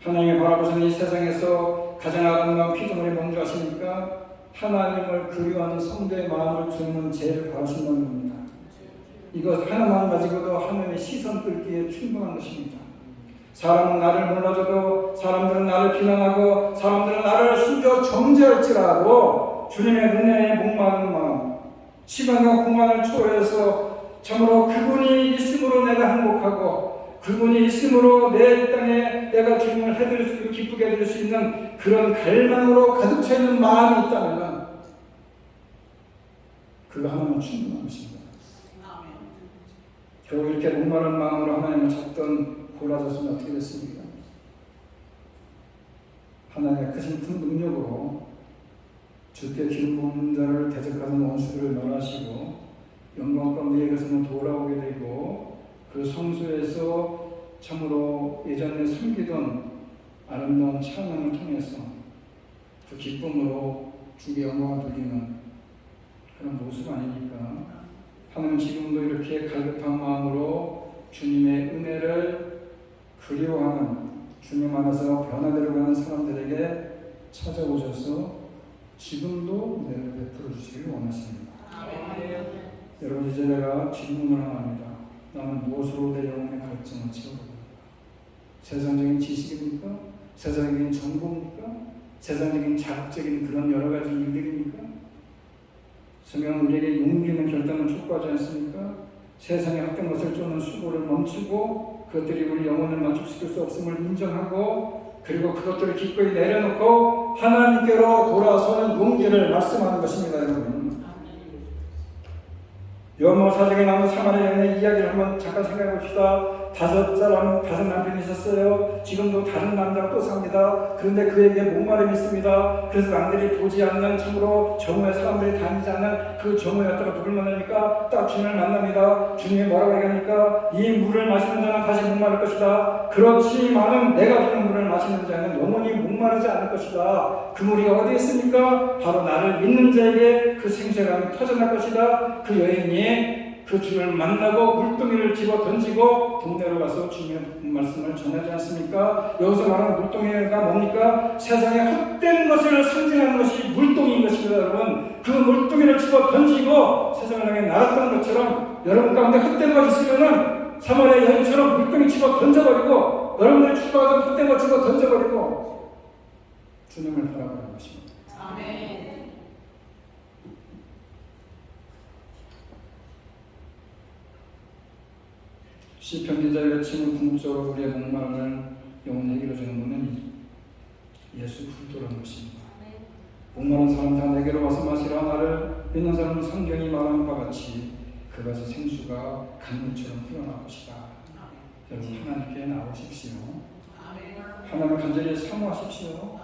하나님을 바라보시는 이 세상에서 가장 아름다운 피조물이 뭔지 아십니까? 하나님을 그리워하는 성도의 마음을 주님은 제일 바라신다는 겁니다. 이것 하나만 가지고도 하나님의 시선 끌기에 충분한 것입니다. 사람은 나를 몰라줘도, 사람들은 나를 비난하고, 사람들은 나를 숨겨 정죄할지라도 주님의 은혜에 목마른 마음, 시간과 공간을 초월해서 참으로 그분이 있음으로 내가 행복하고 그분이 있음으로 내 땅에 내가 주님을 해드릴 수 있고 기쁘게 해드릴 수 있는 그런 갈망으로 가득 차 있는 마음이 있다면 그거 하나만 충분한 것입니다. 결국 이렇게 목마른 마음으로 하나님을 찾던 골라졌으면 어떻게 됐습니까? 하나님의 크신 큰 능력으로 주께 기름 부은 자를 대적하는 원수들을 멸하시고 영광 가운데 예배소는 돌아오게 되고 그 성소에서 참으로 예전에 섬기던 아름다운 찬양을 통해서 그 기쁨으로 주께 영광을 돌리는 그런 모습 아닙니까? 하나님은 지금도 이렇게 갈급한 마음으로 주님의 은혜를 그리워하는 주님 안에서 변화되려고 하는 사람들에게 찾아오셔서 지금도 은혜를 베풀어 주시길 원하십니다. 여러분, 이제 내가 질문을 하나 합니다. 나는 무엇으로 내 영혼의 갈증을 채워볼까? 세상적인 지식입니까? 세상적인 정보입니까? 세상적인 자극적인 그런 여러 가지 일들입니까? 성경은 우리에게 용기 있는 결단을 촉구하지 않습니까? 세상의 헛된 것을 쫓는 수고를 멈추고 그것들이 우리 영혼을 만족시킬 수 없음을 인정하고 그리고 그것들을 기꺼이 내려놓고 하나님께로 돌아서는 용기를 말씀하는 것입니다, 여러분. 요한복음 4장에 나오는 사마리아 여인의 이야기를 한번 잠깐 생각해 봅시다. 다섯 남편이 있었어요. 지금도 다른 남자가 또 삽니다. 그런데 그에게 목마름이 있습니다. 그래서 남들이 보지 않는 참으로 정오에 사람들이 다니지 않는 그 정오에 갔다가 누굴 만납니까? 딱 주님을 만납니다. 주님이 뭐라고 얘기합니까? 이 물을 마시는 자는 다시 목마를 것이다. 그렇지만은 내가 주는 물을 마시는 자는 영원히 목마르지 않을 것이다. 그 물이 어디에 있습니까? 바로 나를 믿는 자에게 그 생수감이 터져날 것이다. 그 여인이 그 주님을 만나고 물동이를 집어 던지고 동네로 가서 주님의 말씀을 전하지 않습니까? 여기서 말하는 물동이가 뭡니까? 세상에 헛된 것을 상징하는 것이 물동인 것입니다, 여러분. 그 물동이를 집어 던지고 세상을 향해 날았던 것처럼 여러분 가운데 헛된 것이 있으면은 사마리아 여인처럼 물동이 집어 던져버리고 여러분들이 추구하던 헛된 것 집어 던져버리고 주님을 바라보는 것입니다. 아멘. 시편 기자의 외침은 궁극적으로 우리의 목마름을 영원히 해결해 주는 것은 예수 그리스도라는 것입니다. 목마른 사람 다 내게로 와서 마시라. 나를 믿는 사람은 성경이 말하는 바와 같이 그것의 생수가 강물처럼 흘러나올 것이다. 여러분 하나님께 나오십시오. 하나님을 간절히 사모하십시오.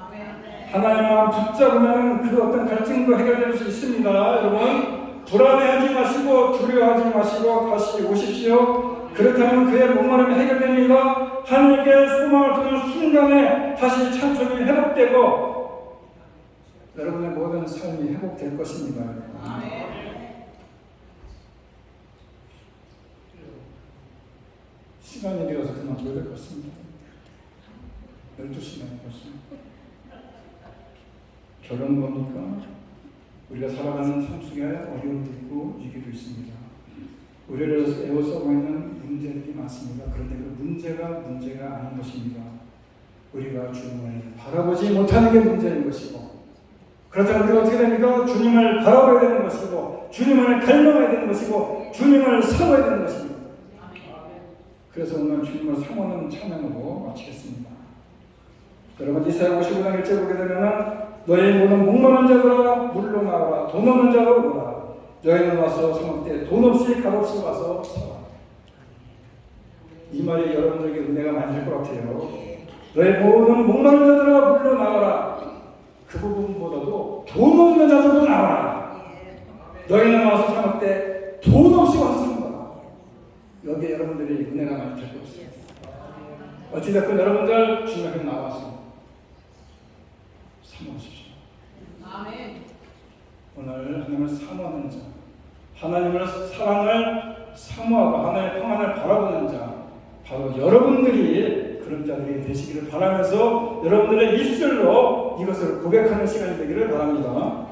하나님만 붙잡으면 그 어떤 갈증도 해결될 수 있습니다. 여러분 불안해하지 마시고 두려워하지 마시고 다시 오십시오. 그렇다면 그의 목마름이 해결됩니다. 하나님께 소망을 두는 순간에 다시 찬송이 회복되고 여러분의 모든 삶이 회복될 것입니다. 시간이 되어서 그만둬야 될 것 같습니다. 12시간이 벌써. 결론은 뭡니까? 우리가 살아가는 삶 속에 어려움도 있고 위기도 있습니다. 우리를 에워싸고 있는 문제들이 많습니다. 그런데 그 문제가 아닌 것입니다. 우리가 주님을 바라보지 못하는 게 문제인 것이고, 그렇다면 우리가 어떻게 됩니까? 주님을 바라봐야 되는 것이고, 주님을 갈망해야 되는 것이고, 주님을 사모해야 되는 것입니다. 그래서 오늘 주님을 사모하는 찬양으로 마치겠습니다. 여러분 이사야 55장 1절 보게 되면은 너희 모든 목마른 자들아 물로 나와라. 돈 없는 자로 오라. 너희는 와서 사 먹되 돈 없이 값없이 와서 사라. 이 말이 여러분들에게 은혜가 많이 될 것 같아요. 너희 모든 목마른 자들아 물로 나와라. 그 부분보다도 돈 없는 자들도 나와라. 너희는 와서 사 먹되 돈 없이 와서 산다. 여기에 여러분들이 은혜가 많이 될 것 같습니다. 어찌됐건 여러분들 주님 앞에 나와서 사모하십시오. 아멘. 오늘 하나님을 사모하는 자, 하나님을 사랑을 사모하고 하나님의 평안을 바라보는 자, 바로 여러분들이 그런 자들이 되시기를 바라면서 여러분들의 입술로 이것을 고백하는 시간이 되기를 바랍니다.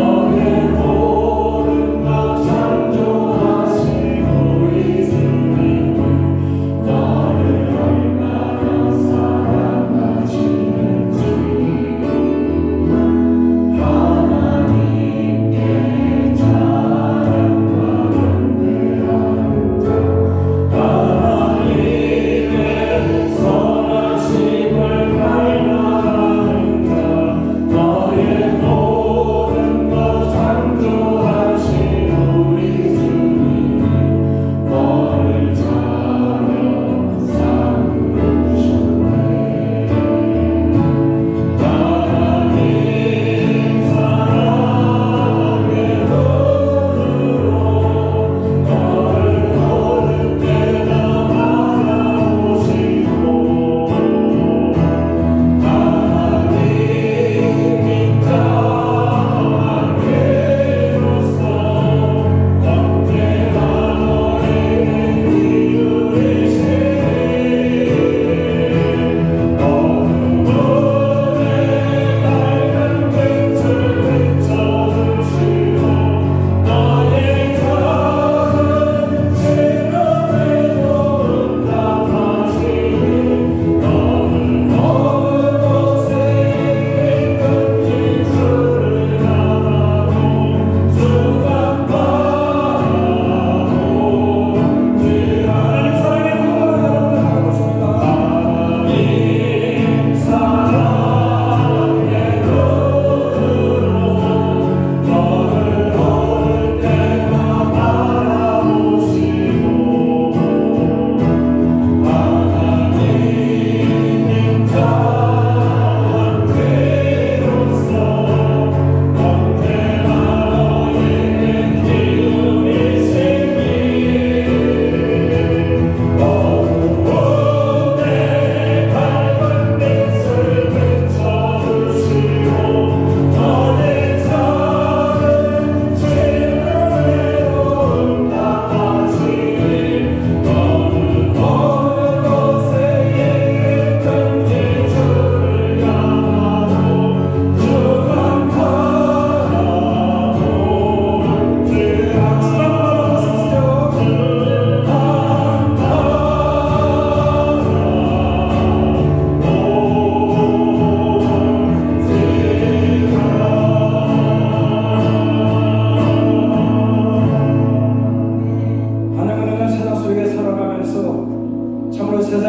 너의 모든 것 창조한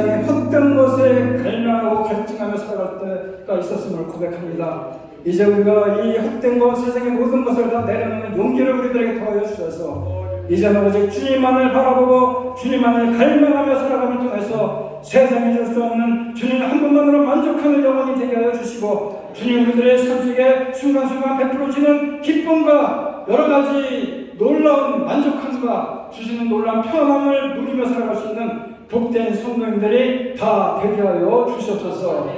세상의 헛된 것에 갈망하고 갈증하며 살아갈 때가 있었음을 고백합니다. 이제 우리가 이 헛된 것, 세상의 모든 것을 다 내려놓는 용기를 우리들에게 더하여 주셔서 이제는 오직 주님만을 바라보고 주님만을 갈망하며 살아감을 통해서 세상에 줄 수 없는 주님 한 분만으로 만족하는 영혼이 되게 하여 주시고 주님 우리들의 삶 속에 순간순간 베풀어지는 기쁨과 여러 가지 놀라운 만족함과 주시는 놀라운 편함을 누리며 살아갈 수 있는 복된 성도님들이 다 되게 하여 주시옵소서.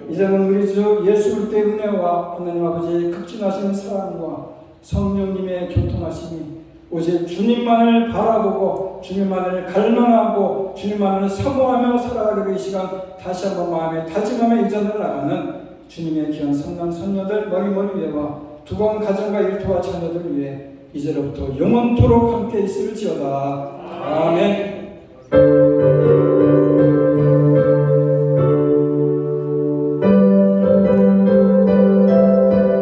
이제는 우리 주 예수 그리스도의 은혜와 하나님 아버지의 극진하신 사랑과 성령님의 교통하심이 오직 주님만을 바라보고 주님만을 갈망하고 주님만을 사모하며 살아가기로 이 시간 다시 한번 마음에 다짐하며 이전을 나가는 주님의 귀한 선남 선녀들 머리머리 위에와 두번 가정과 일터와 자녀들 위해 이제로부터 영원토록 함께 있을지어다. 아멘.